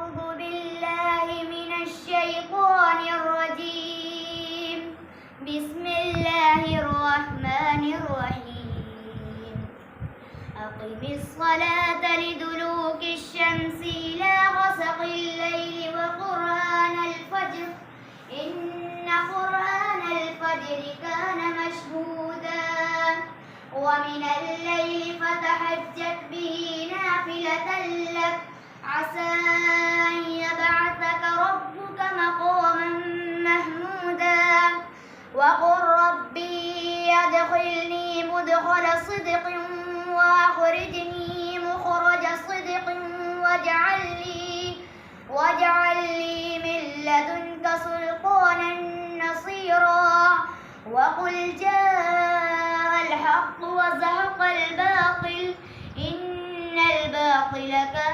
أعوذ بالله من الشيطان الرجيم. بسم الله الرحمن الرحيم. أقم الصلاة لدلوك الشمس إلى غسق الليل وقرآن الفجر إن قرآن الفجر كان مشهودا ومن الليل فتهجد به نافلة لك عسى أن يبعثك ربك مقاما محمودا وقل ربي أدخلني مدخل صدق وأخرجني مخرج صدق واجعل لي من لدنك سلطانا نصيرا وقل جاء الحق وزهق الباطل إن الباطل كان